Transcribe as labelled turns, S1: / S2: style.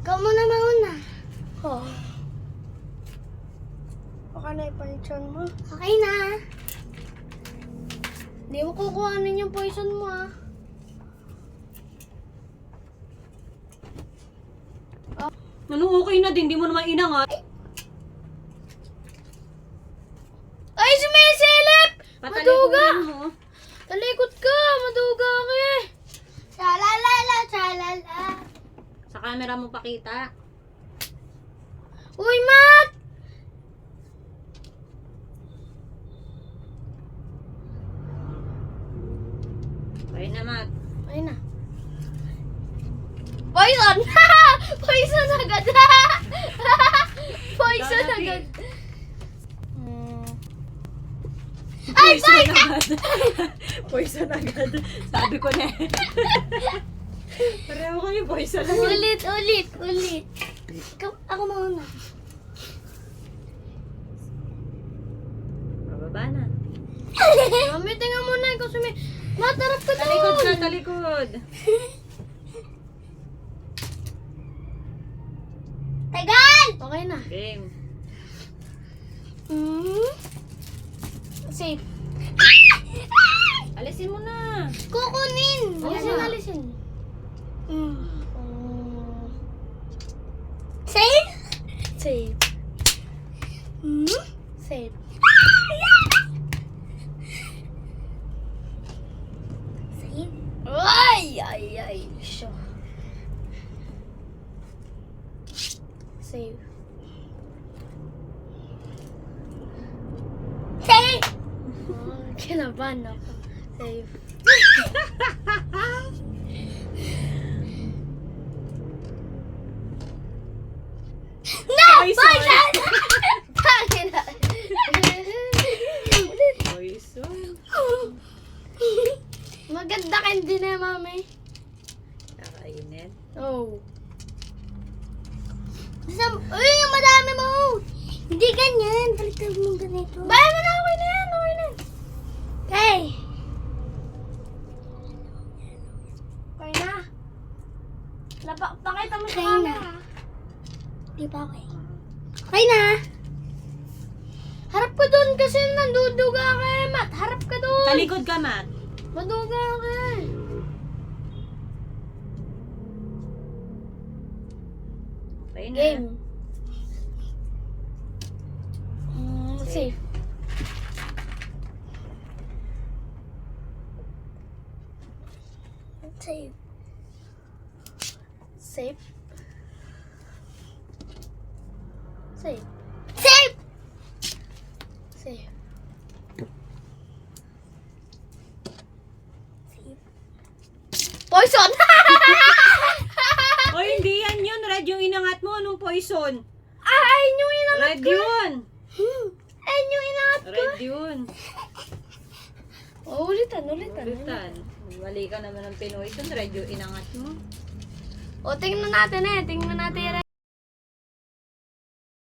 S1: Ikaw muna mauna.
S2: Oh. Baka na ipalitson mo.
S1: Okay na.
S2: Hindi mo kukuhanin yung poison mo ah.
S3: Ano okay na din, di mo naman inangat.
S2: Ay, sumisilip! Maduga!
S3: Patalikuran mo.
S2: Talikot ka! Maduga ka eh!
S1: Shalalala, shalala.
S3: Sa camera mo pakita.
S2: Uy, Matt!
S3: Okay na, Mat.
S2: Ay na. Poison! Poison agad! Poison agad!
S1: Ay,
S3: Poison agad. Poison agad. Sabi ko na eh. Pareho kami poison agad.
S1: Ulit. Ikaw, ako mauna.
S3: Bababa na.
S2: Mami, tingnan mo na. Ikaw Matt, harap ka
S3: Talikod
S2: doon!
S3: ka, talikod.
S1: Tagal!
S2: Okay na.
S3: Game.
S2: Safe.
S3: Alisin mo na.
S1: Kukunin.
S2: Alisin.
S1: Safe?
S2: Safe.
S1: Hmm?
S2: Safe.
S1: Safe?
S2: Ay. Sure. Safe.
S1: Safe!
S2: Kinabahan ako. Safe.
S1: No!
S3: Poison!
S2: Tangin na.
S3: Poison.
S2: Maganda candy na, mami.
S3: Kakainit.
S2: Oh.
S1: Uy, yung madami mo! Hindi ganyan. Baliktad mo ganito.
S2: Bayan mo na, okay na yan.
S1: Okay.
S2: Okay na. Pakita mo sa
S1: Okay
S2: camera.
S1: na. Di ba okay? Okay na.
S2: Harap ka doon kasi nanduduga ka eh, Matt. Harap ka doon.
S3: Talikod ka, Mat.
S2: Maduga ka eh.
S3: Okay na.
S2: Game. Safe.
S1: Safe.
S2: Safe. Safe.
S1: Safe!
S2: Safe. Poison!
S3: O hindi yan yun. Red yung inangat mo. Anong poison?
S2: Ay, yung inangat
S3: Red yun.
S2: Ay, yung inangat ko.
S3: Red yun.
S2: Oh, ulitan.
S3: Ulitan. Mali ka naman ng pinoison. Red yung inangat mo.
S2: O, tingnan natin eh. Tingnan natin